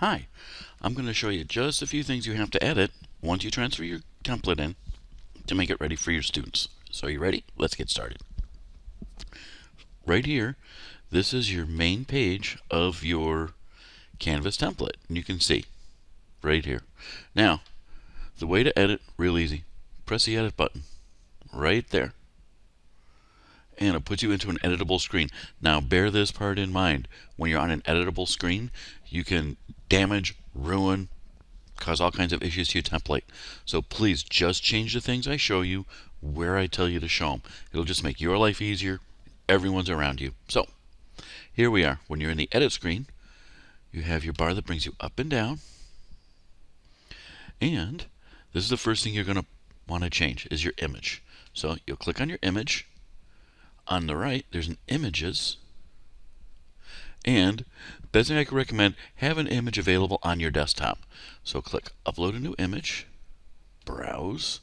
Hi, I'm going to show you just a few things you have to edit once you transfer your template in to make it ready for your students. So you ready? Let's get started. Right here, this is your main page of your Canvas template. And you can see right here. Now, the way to edit, real easy. Press the edit button right there. And it puts you into an editable screen. Now bear this part in mind. When you're on an editable screen, you can damage, ruin, cause all kinds of issues to your template. So please just change the things I show you where I tell you to show them. It'll just make your life easier, everyone's around you. So here we are. When you're in the edit screen, you have your bar that brings you up and down. And this is the first thing you're going to want to change is your image. So you'll click on your image. On the right, there's an images. And best thing I can recommend, have an image available on your desktop. So click upload a new image, browse,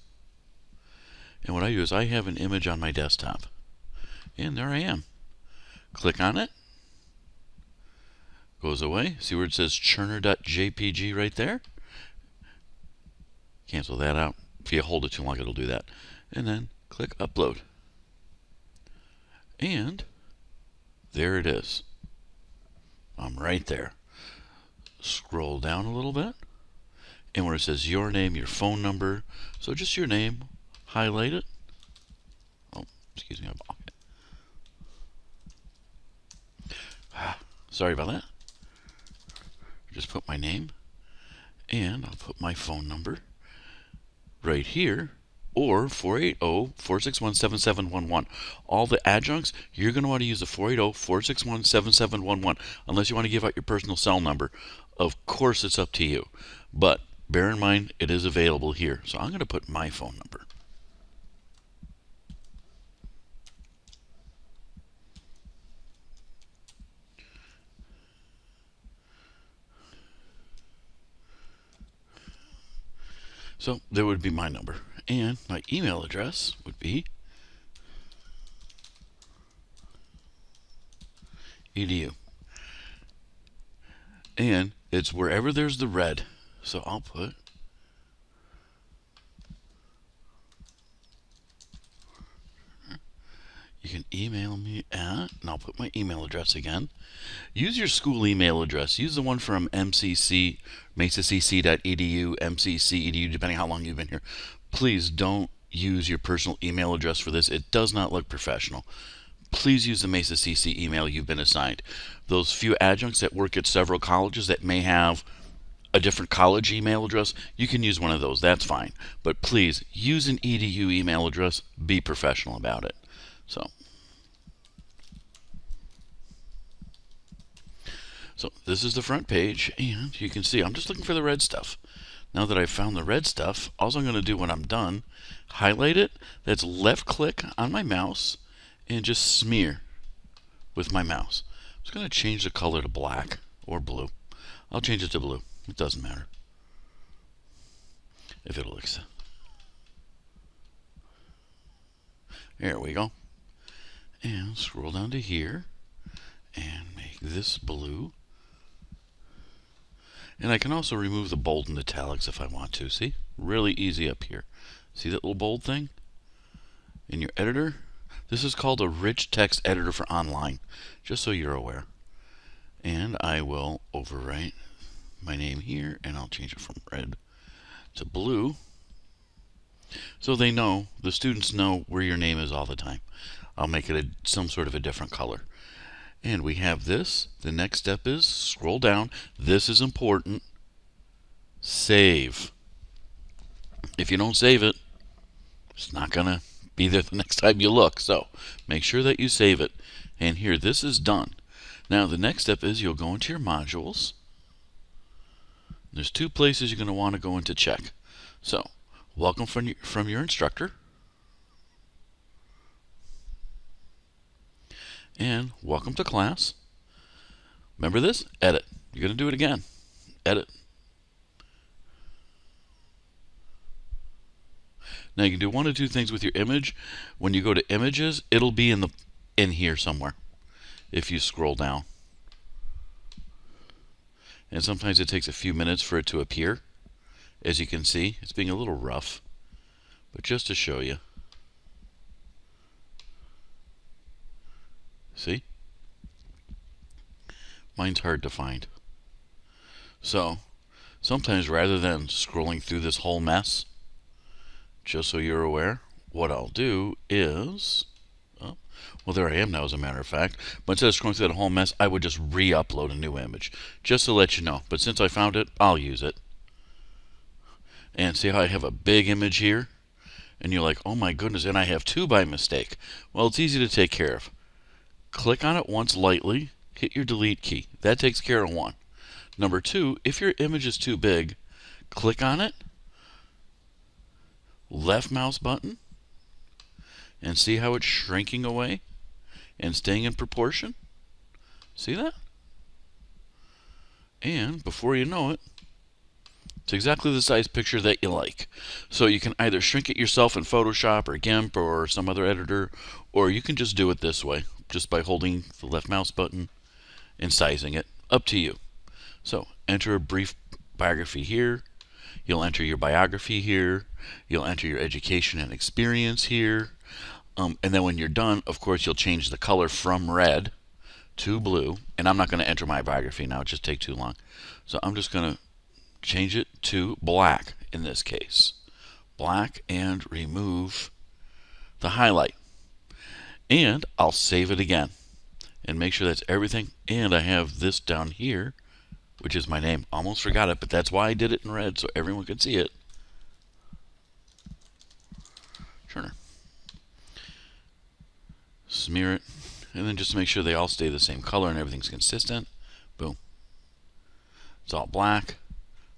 and what I do is I have an image on my desktop. And there I am. Click on it. Goes away. See where it says churner.jpg right there? Cancel that out. If you hold it too long, it'll do that. And then click upload. And there it is. I'm right there. Scroll down a little bit. And where it says your name, your phone number, so just your name, highlight it. Oh, excuse me, sorry about that. Just put my name, and I'll put my phone number right here, or 480-461-7711. All the adjuncts, you're going to want to use the 480-461-7711, unless you want to give out your personal cell number. Of course, it's up to you. But bear in mind, it is available here. So I'm going to put my phone number. So there would be my number. And my email address would be edu. And it's wherever there's the red. So I'll put you can email me at, and I'll put my email address again. Use your school email address. Use the one from MCC, mesacc.edu, MCC.edu, depending how long you've been here. Please don't use your personal email address for this. It does not look professional. Please use the Mesa CC email you've been assigned. Those few adjuncts that work at several colleges that may have a different college email address, you can use one of those. That's fine. But please use an EDU email address. Be professional about it. So this is the front page, and you can see I'm just looking for the red stuff. Now that I've found the red stuff, all I'm going to do when I'm done, highlight it. That's left click on my mouse and just smear with my mouse. I'm just going to change the color to black or blue. I'll change it to blue. It doesn't matter if it'll accept. There we go. And scroll down to here and make this blue. And I can also remove the bold and italics if I want to. See? Really easy up here. See that little bold thing? In your editor? This is called a rich text editor for online, just so you're aware. And I will overwrite my name here, and I'll change it from red to blue. So they know, the students know where your name is all the time. I'll make it some sort of a different color. And we have this. The next step is scroll down. This is important. Save. If you don't save it, it's not going to be there the next time you look. So make sure that you save it. And here, this is done. Now the next step is you'll go into your modules. There's two places you're going to want to go into check. So welcome from your instructor. And welcome to class. Remember this? Edit. You're going to do it again. Edit. Now you can do one of two things with your image. When you go to images, it'll be in here somewhere if you scroll down. and sometimes it takes a few minutes for it to appear. As you can see, it's being a little rough, but just to show you. See? Mine's hard to find. So, sometimes rather than scrolling through this whole mess, just so you're aware, what I'll do is, oh, well, there I am now, as a matter of fact. But instead of scrolling through that whole mess, I would just re-upload a new image, just to let you know. But since I found it, I'll use it. And see how I have a big image here? And you're like, oh my goodness, and I have two by mistake. Well, it's easy to take care of. Click on it once lightly, hit your delete key. That takes care of one. Number two, if your image is too big, click on it, left mouse button, and see how it's shrinking away and staying in proportion? See that? And before you know it, it's exactly the size picture that you like. So you can either shrink it yourself in Photoshop or GIMP or some other editor, or you can just do it this way, just by holding the left mouse button and sizing it. Up to you. So enter a brief biography here. You'll enter your biography here. You'll enter your education and experience here. And then when you're done, of course, you'll change the color from red to blue. And I'm not going to enter my biography now. It just take too long. So I'm just going to change it to black in this case. Black, and remove the highlight. And I'll save it again and make sure that's everything. And I have this down here, which is my name. Almost forgot it, but that's why I did it in red, so everyone could see it. Turner. Smear it, and then just make sure they all stay the same color and everything's consistent. Boom. It's all black.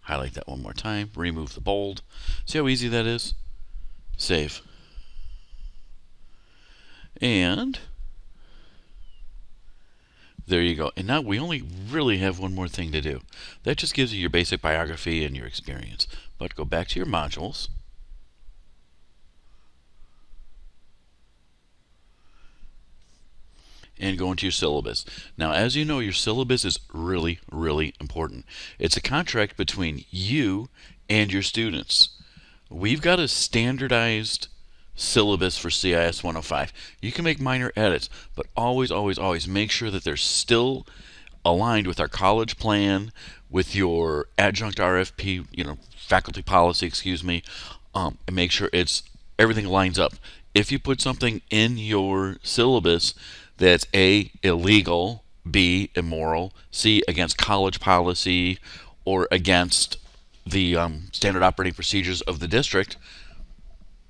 Highlight that one more time. Remove the bold. See how easy that is? Save. And there you go. And now we only really have one more thing to do. That just gives you your basic biography and your experience. But go back to your modules. And go into your syllabus. Now, as you know, your syllabus is really, really important. It's a contract between you and your students. We've got a standardized syllabus for CIS 105. You can make minor edits, but always, always, always make sure that they're still aligned with our college plan, with your adjunct RFP, faculty policy, and make sure everything lines up. If you put something in your syllabus that's A, illegal, B, immoral, C, against college policy, or against the standard operating procedures of the district,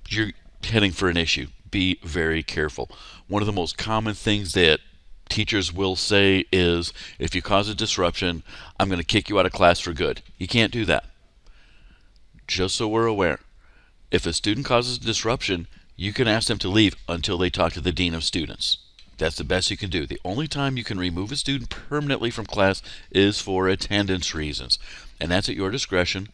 you're heading for an issue. Be very careful. One of the most common things that teachers will say is, if you cause a disruption, I'm going to kick you out of class for good. You can't do that. Just so we're aware, if a student causes a disruption, you can ask them to leave until they talk to the dean of students. That's the best you can do. The only time you can remove a student permanently from class is for attendance reasons. And that's at your discretion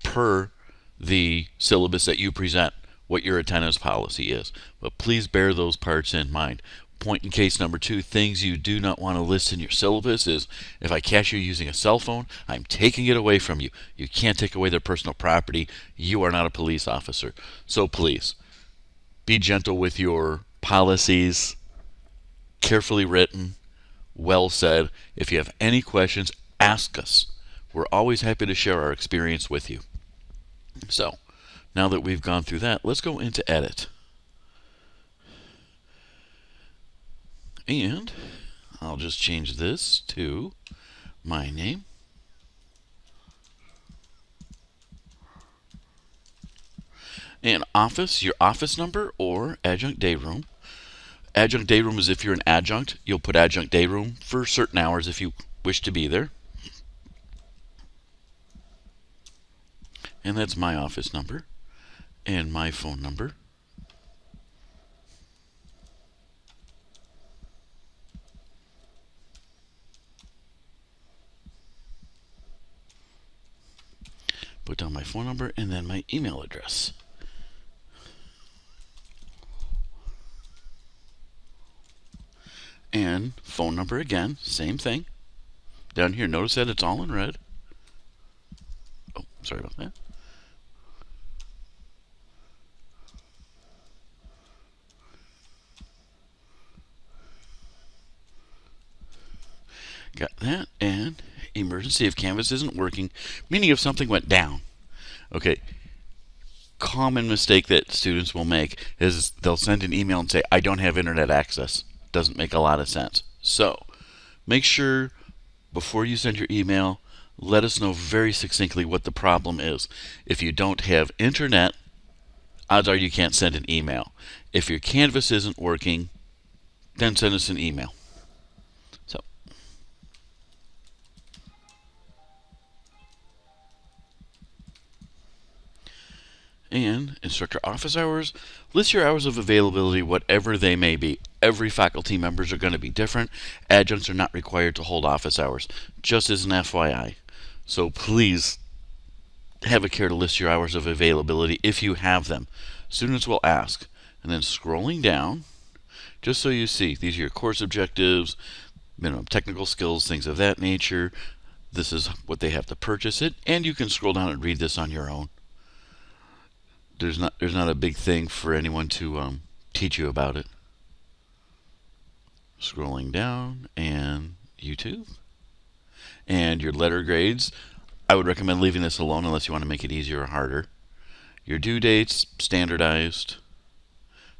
per the syllabus that you present, what your attendance policy is. But please bear those parts in mind. Point in case number 2, things you do not want to list in your syllabus is, if I catch you using a cell phone, I'm taking it away from you. You can't take away their personal property. You are not a police officer. So please, be gentle with your policies. Carefully written, well said. If you have any questions, ask us. We're always happy to share our experience with you. So, now that we've gone through that, let's go into edit. And I'll just change this to my name. And office, your office number or adjunct day room. Adjunct day room is if you're an adjunct. You'll put adjunct day room for certain hours if you wish to be there. And that's my office number and my phone number. Put down my phone number and then my email address. And phone number again, same thing. Down here, notice that it's all in red. Sorry about that. Got that. And emergency if Canvas isn't working, meaning if something went down. Okay. Common mistake that students will make is they'll send an email and say, I don't have internet access. Doesn't make a lot of sense. So make sure before you send your email, let us know very succinctly what the problem is. If you don't have internet, odds are you can't send an email. If your Canvas isn't working, then send us an email. So, and instructor office hours, list your hours of availability, whatever they may be. Every faculty members are going to be different. Adjuncts are not required to hold office hours, just as an FYI. So please have a care to list your hours of availability if you have them. Students will ask. And then scrolling down, just so you see, these are your course objectives, minimum technical skills, things of that nature. This is what they have to purchase it, and you can scroll down and read this on your own. There's not a big thing for anyone to teach you about it. Scrolling down, and YouTube. And your letter grades, I would recommend leaving this alone unless you want to make it easier or harder. Your due dates, standardized.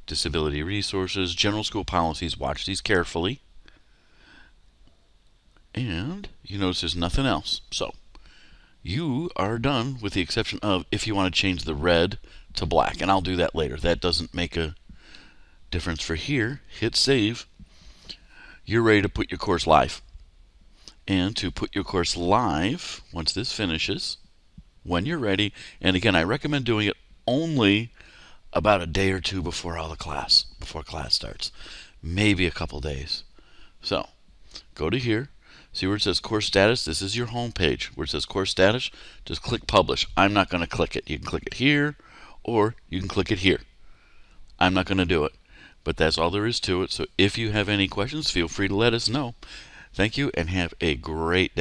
Disability resources, general school policies, watch these carefully. And you notice there's nothing else. So you are done with the exception of if you want to change the red to black, and I'll do that later. That doesn't make a difference for here. Hit save. You're ready to put your course live. And to put your course live, once this finishes, when you're ready, and again, I recommend doing it only about a day or two before class starts, maybe a couple days. So go to here, see where it says course status. This is your home page. Where it says course status, just click publish. I'm not going to click it. You can click it here, or you can click it here. I'm not going to do it, but that's all there is to it. So if you have any questions, feel free to let us know. Thank you, and have a great day.